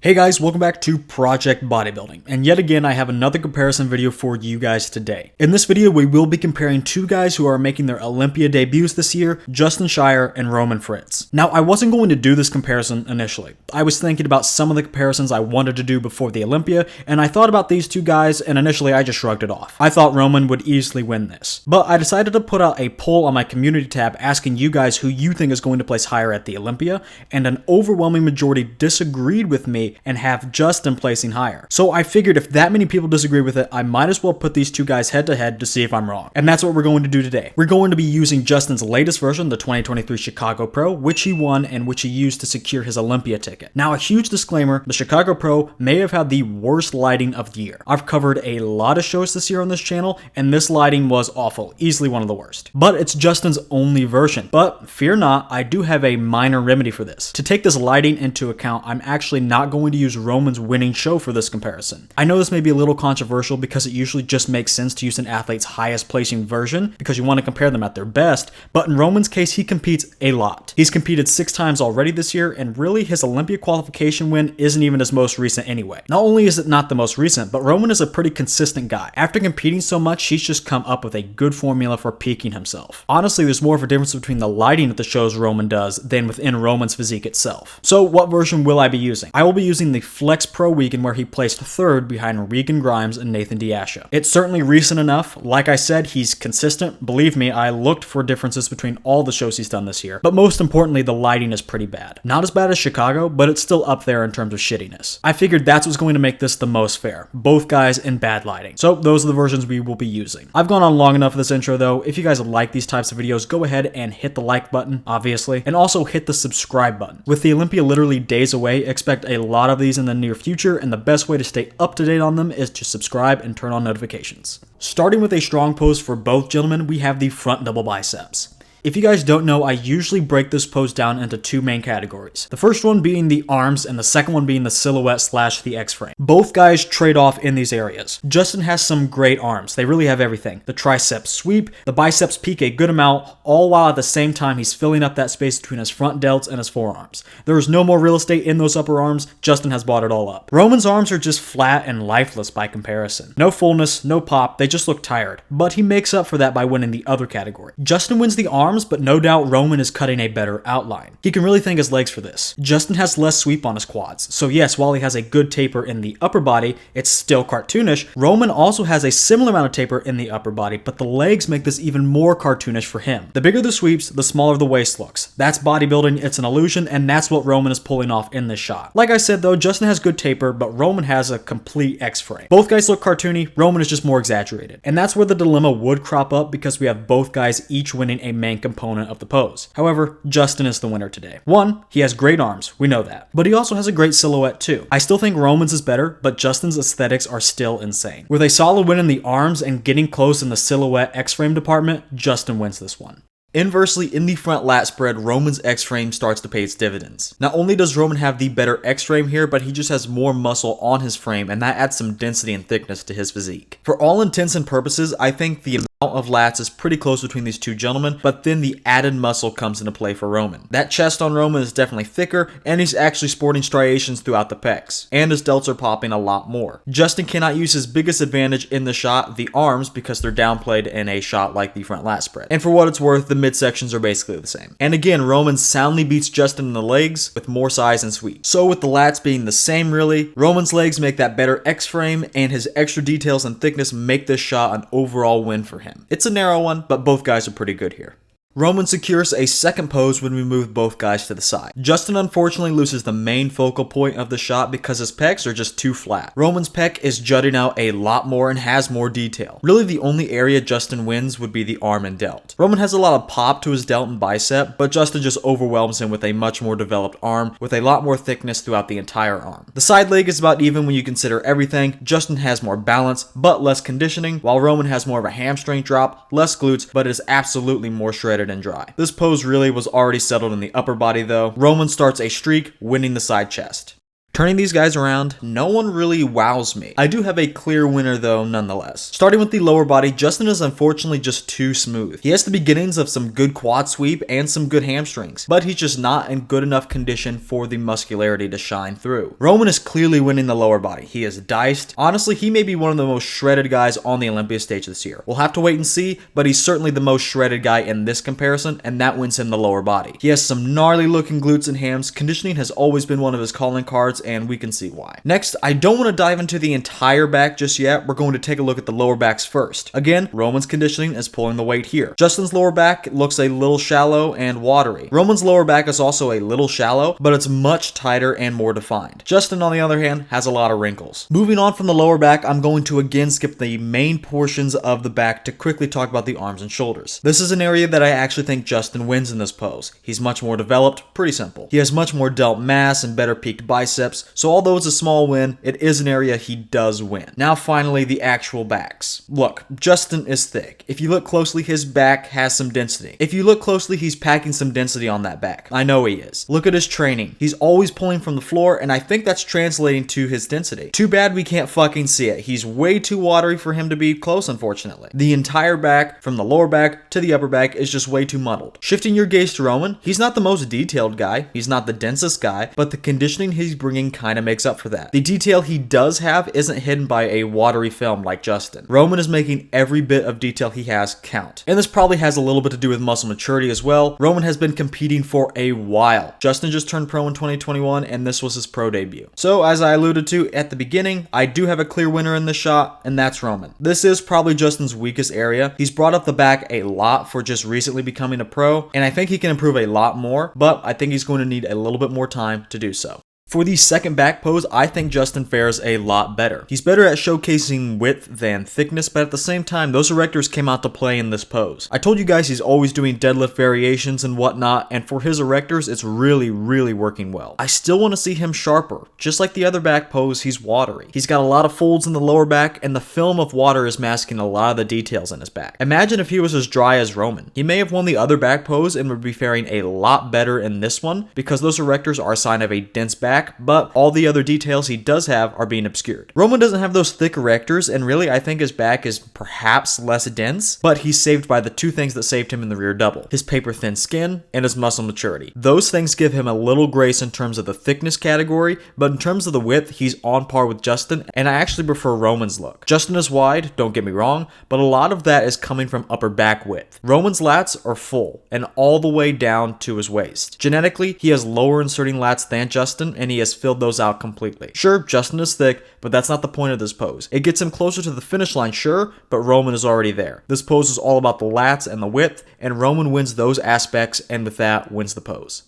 Hey guys, welcome back to Project Bodybuilding, and yet again I have another comparison video for you guys today. In this video we will be comparing two guys who are making their Olympia debuts this year, Justin Shier and Roman Fritz. Now I wasn't going to do this comparison initially. I was thinking about some of the comparisons I wanted to do before the Olympia, and I thought about these two guys and initially I just shrugged it off. I thought Roman would easily win this. But I decided to put out a poll on my community tab asking you guys who you think is going to place higher at the Olympia, and an overwhelming majority disagreed with me and have Justin placing higher. So I figured if that many people disagree with it, I might as well put these two guys head to head to see if I'm wrong. And that's what we're going to do today. We're going to be using Justin's latest version, the 2023 Chicago Pro, which he won and which he used to secure his Olympia ticket. Now a huge disclaimer, the Chicago Pro may have had the worst lighting of the year. I've covered a lot of shows this year on this channel and this lighting was awful, easily one of the worst. But it's Justin's only version. But fear not, I do have a minor remedy for this. To take this lighting into account, I'm actually not going to use Roman's winning show for this comparison. I know this may be a little controversial because it usually just makes sense to use an athlete's highest placing version because you want to compare them at their best, but in Roman's case he competes a lot. He's competed 6 times already this year, and really his Olympia qualification win isn't even his most recent anyway. Not only is it not the most recent, but Roman is a pretty consistent guy. After competing so much, he's just come up with a good formula for peaking himself. Honestly, there's more of a difference between the lighting at the shows Roman does than within Roman's physique itself. So what version will I be using? I will be using the Flex Pro weekend where he placed 3rd behind Regan Grimes and Nathan Diasha. It's certainly recent enough. Like I said, he's consistent. Believe me, I looked for differences between all the shows he's done this year. But most importantly, the lighting is pretty bad. Not as bad as Chicago, but it's still up there in terms of shittiness. I figured that's what's going to make this the most fair. Both guys in bad lighting. So those are the versions we will be using. I've gone on long enough for this intro though. If you guys like these types of videos, go ahead and hit the like button, obviously, and also hit the subscribe button. With the Olympia literally days away, expect a lot of these in the near future, and the best way to stay up to date on them is to subscribe and turn on notifications. Starting with a strong pose for both gentlemen, we have the front double biceps. If you guys don't know, I usually break this pose down into 2 main categories. The first one being the arms and the second one being the silhouette / the X-frame. Both guys trade off in these areas. Justin has some great arms. They really have everything. The triceps sweep, the biceps peak a good amount, all while at the same time he's filling up that space between his front delts and his forearms. There is no more real estate in those upper arms. Justin has bought it all up. Roman's arms are just flat and lifeless by comparison. No fullness, no pop, they just look tired. But he makes up for that by winning the other category. Justin wins the arms, but no doubt Roman is cutting a better outline. He can really thank his legs for this. Justin has less sweep on his quads, so yes, while he has a good taper in the upper body, it's still cartoonish. Roman also has a similar amount of taper in the upper body, but the legs make this even more cartoonish for him. The bigger the sweeps, the smaller the waist looks. That's bodybuilding, it's an illusion, and that's what Roman is pulling off in this shot. Like I said though, Justin has good taper, but Roman has a complete X-frame. Both guys look cartoony, Roman is just more exaggerated. And that's where the dilemma would crop up because we have both guys each winning a main component of the pose. However, Justin is the winner today. 1, he has great arms, we know that, but he also has a great silhouette too. I still think Roman's is better, but Justin's aesthetics are still insane. With a solid win in the arms and getting close in the silhouette X-frame department, Justin wins this one. Inversely, in the front lat spread, Roman's X-frame starts to pay its dividends. Not only does Roman have the better X-frame here, but he just has more muscle on his frame, and that adds some density and thickness to his physique. For all intents and purposes, I think the amount of lats is pretty close between these two gentlemen, but then the added muscle comes into play for Roman. That chest on Roman is definitely thicker, and he's actually sporting striations throughout the pecs, and his delts are popping a lot more. Justin cannot use his biggest advantage in the shot, the arms, because they're downplayed in a shot like the front lat spread. And for what it's worth, the midsections are basically the same. And again, Roman soundly beats Justin in the legs with more size and sweep. So with the lats being the same really, Roman's legs make that better X-frame, and his extra details and thickness make this shot an overall win for him. It's a narrow one, but both guys are pretty good here. Roman secures a second pose when we move both guys to the side. Justin unfortunately loses the main focal point of the shot because his pecs are just too flat. Roman's pec is jutting out a lot more and has more detail. Really the only area Justin wins would be the arm and delt. Roman has a lot of pop to his delt and bicep, but Justin just overwhelms him with a much more developed arm with a lot more thickness throughout the entire arm. The side leg is about even when you consider everything. Justin has more balance, but less conditioning, while Roman has more of a hamstring drop, less glutes, but is absolutely more shredded and dry. This pose really was already settled in the upper body though. Roman starts a streak, winning the side chest. Turning these guys around, no one really wows me. I do have a clear winner though nonetheless. Starting with the lower body, Justin is unfortunately just too smooth. He has the beginnings of some good quad sweep and some good hamstrings, but he's just not in good enough condition for the muscularity to shine through. Roman is clearly winning the lower body. He is diced. Honestly, he may be one of the most shredded guys on the Olympia stage this year. We'll have to wait and see, but he's certainly the most shredded guy in this comparison, and that wins him the lower body. He has some gnarly looking glutes and hams. Conditioning has always been one of his calling cards, and we can see why. Next, I don't want to dive into the entire back just yet. We're going to take a look at the lower backs first. Again, Roman's conditioning is pulling the weight here. Justin's lower back looks a little shallow and watery. Roman's lower back is also a little shallow, but it's much tighter and more defined. Justin, on the other hand, has a lot of wrinkles. Moving on from the lower back, I'm going to again skip the main portions of the back to quickly talk about the arms and shoulders. This is an area that I actually think Justin wins in this pose. He's much more developed, pretty simple. He has much more delt mass and better peaked biceps, so although it's a small win, it is an area he does win. Now finally, the actual backs. Look, Justin is thick. If you look closely, his back has some density. If you look closely, he's packing some density on that back. I know he is. Look at his training. He's always pulling from the floor, and I think that's translating to his density. Too bad we can't fucking see it. He's way too watery for him to be close, unfortunately. The entire back, from the lower back to the upper back, is just way too muddled. Shifting your gaze to Roman, he's not the most detailed guy. He's not the densest guy, but the conditioning he's bringing kind of makes up for that. The detail he does have isn't hidden by a watery film like Justin. Roman is making every bit of detail he has count. And this probably has a little bit to do with muscle maturity as well. Roman has been competing for a while. Justin just turned pro in 2021 and this was his pro debut. So as I alluded to at the beginning, I do have a clear winner in this shot, and that's Roman. This is probably Justin's weakest area. He's brought up the back a lot for just recently becoming a pro, and I think he can improve a lot more, but I think he's going to need a little bit more time to do so. For the second back pose, I think Justin fares a lot better. He's better at showcasing width than thickness, but at the same time, those erectors came out to play in this pose. I told you guys he's always doing deadlift variations and whatnot, and for his erectors, it's really working well. I still want to see him sharper. Just like the other back pose, he's watery. He's got a lot of folds in the lower back, and the film of water is masking a lot of the details in his back. Imagine if he was as dry as Roman. He may have won the other back pose and would be faring a lot better in this one, because those erectors are a sign of a dense back, but all the other details he does have are being obscured. Roman doesn't have those thick erectors, and really I think his back is perhaps less dense, but he's saved by the two things that saved him in the rear double: his paper thin skin and his muscle maturity. Those things give him a little grace in terms of the thickness category, but in terms of the width, he's on par with Justin, and I actually prefer Roman's look. Justin is wide, don't get me wrong, but a lot of that is coming from upper back width. Roman's lats are full and all the way down to his waist. Genetically, he has lower inserting lats than Justin, and he has filled those out completely. Sure, Justin is thick, but that's not the point of this pose. It gets him closer to the finish line, sure, but Roman is already there. This pose is all about the lats and the width, and Roman wins those aspects, and with that, wins the pose.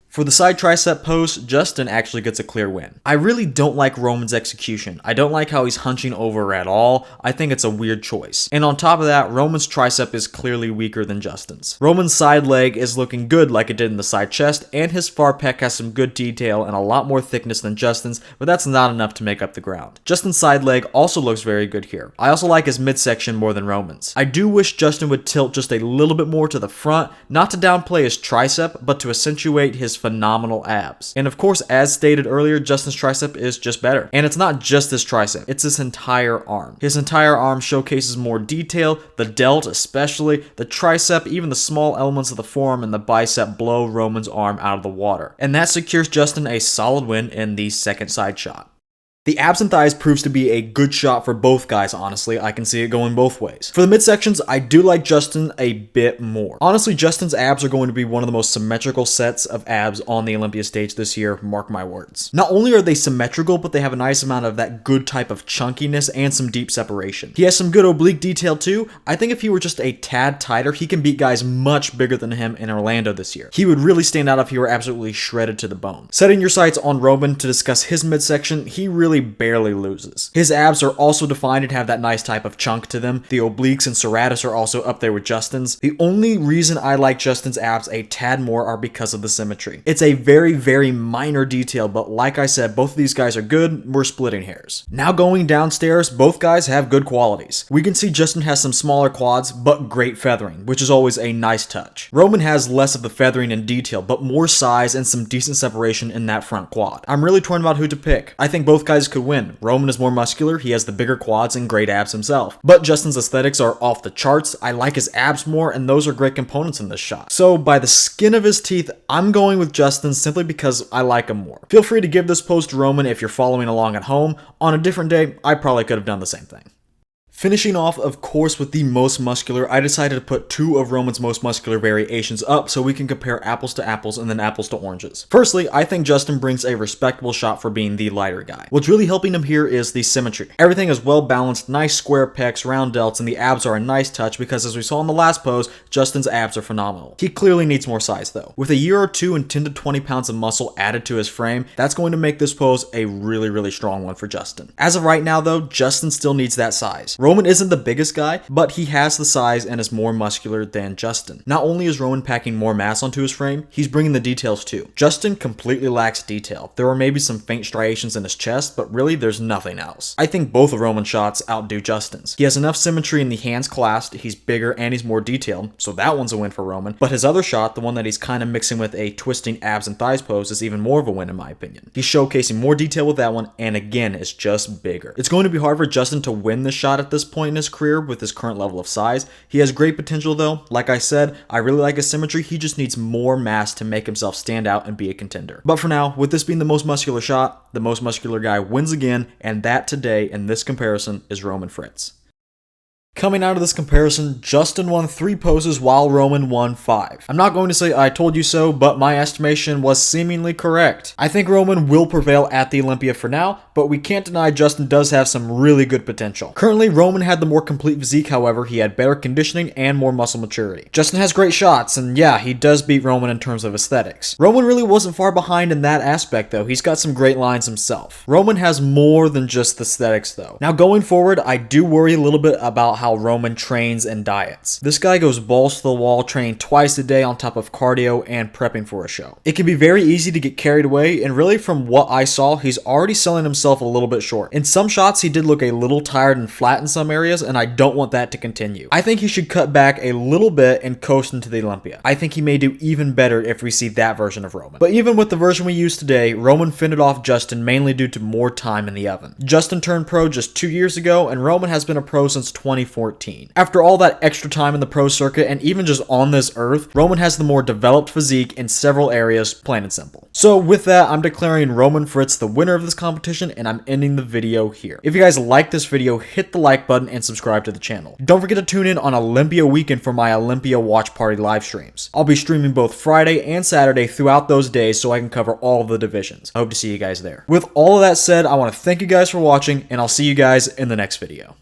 For the side tricep pose, Justin actually gets a clear win. I really don't like Roman's execution. I don't like how he's hunching over at all. I think it's a weird choice. And on top of that, Roman's tricep is clearly weaker than Justin's. Roman's side leg is looking good like it did in the side chest, and his far pec has some good detail and a lot more thickness than Justin's, but that's not enough to make up the ground. Justin's side leg also looks very good here. I also like his midsection more than Roman's. I do wish Justin would tilt just a little bit more to the front, not to downplay his tricep, but to accentuate his phenomenal abs. And of course, as stated earlier, Justin's tricep is just better. And it's not just his tricep, it's his entire arm. His entire arm showcases more detail, the delt especially, the tricep, even the small elements of the forearm and the bicep blow Roman's arm out of the water. And that secures Justin a solid win in the second side shot. The abs and thighs proves to be a good shot for both guys, honestly. I can see it going both ways. For the midsections, I do like Justin a bit more. Honestly, Justin's abs are going to be one of the most symmetrical sets of abs on the Olympia stage this year, mark my words. Not only are they symmetrical, but they have a nice amount of that good type of chunkiness and some deep separation. He has some good oblique detail too. I think if he were just a tad tighter, he can beat guys much bigger than him in Orlando this year. He would really stand out if he were absolutely shredded to the bone. Setting your sights on Roman to discuss his midsection, he really really barely loses. His abs are also defined and have that nice type of chunk to them. The obliques and serratus are also up there with Justin's. The only reason I like Justin's abs a tad more are because of the symmetry. It's a very, very minor detail, but like I said, both of these guys are good. We're splitting hairs. Now going downstairs, both guys have good qualities. We can see Justin has some smaller quads, but great feathering, which is always a nice touch. Roman has less of the feathering and detail, but more size and some decent separation in that front quad. I'm really torn about who to pick. I think both guys could win. Roman is more muscular, he has the bigger quads and great abs himself. But Justin's aesthetics are off the charts. I like his abs more, and those are great components in this shot. So by the skin of his teeth, I'm going with Justin simply because I like him more. Feel free to give this pose to Roman if you're following along at home. On a different day, I probably could have done the same thing. Finishing off, of course, with the most muscular, I decided to put two of Roman's most muscular variations up so we can compare apples to apples and then apples to oranges. Firstly, I think Justin brings a respectable shot for being the lighter guy. What's really helping him here is the symmetry. Everything is well balanced, nice square pecs, round delts, and the abs are a nice touch because as we saw in the last pose, Justin's abs are phenomenal. He clearly needs more size though. With a year or two and 10 to 20 pounds of muscle added to his frame, that's going to make this pose a really, really strong one for Justin. As of right now though, Justin still needs that size. Roman isn't the biggest guy, but he has the size and is more muscular than Justin. Not only is Roman packing more mass onto his frame, he's bringing the details too. Justin completely lacks detail. There are maybe some faint striations in his chest, but really there's nothing else. I think both of Roman's shots outdo Justin's. He has enough symmetry in the hands clasped, he's bigger and he's more detailed, so that one's a win for Roman. But his other shot, the one that he's kind of mixing with a twisting abs and thighs pose, is even more of a win in my opinion. He's showcasing more detail with that one, and again, it's just bigger. It's going to be hard for Justin to win this shot at this point in his career with his current level of size. He has great potential though. Like I said, I really like his symmetry. He just needs more mass to make himself stand out and be a contender. But for now, with this being the most muscular shot, the most muscular guy wins again, and that today in this comparison is Roman Fritz. Coming out of this comparison, Justin won 3 poses while Roman won 5. I'm not going to say I told you so, but my estimation was seemingly correct. I think Roman will prevail at the Olympia for now, but we can't deny Justin does have some really good potential. Currently, Roman had the more complete physique, however, he had better conditioning and more muscle maturity. Justin has great shots, and yeah, he does beat Roman in terms of aesthetics. Roman really wasn't far behind in that aspect though, he's got some great lines himself. Roman has more than just aesthetics though. Now going forward, I do worry a little bit about how Roman trains and diets. This guy goes balls to the wall, training twice a day on top of cardio and prepping for a show. It can be very easy to get carried away, and really from what I saw, he's already selling himself a little bit short. In some shots, he did look a little tired and flat in some areas, and I don't want that to continue. I think he should cut back a little bit and coast into the Olympia. I think he may do even better if we see that version of Roman. But even with the version we use today, Roman fended off Justin mainly due to more time in the oven. Justin turned pro just 2 years ago, and Roman has been a pro since 2014. After all that extra time in the pro circuit and even just on this earth, Roman has the more developed physique in several areas, plain and simple. So with that, I'm declaring Roman Fritz the winner of this competition, and I'm ending the video here. If you guys like this video, hit the like button and subscribe to the channel. Don't forget to tune in on Olympia weekend for my Olympia watch party live streams. I'll be streaming both Friday and Saturday throughout those days so I can cover all of the divisions. I hope to see you guys there. With all of that said, I want to thank you guys for watching, and I'll see you guys in the next video.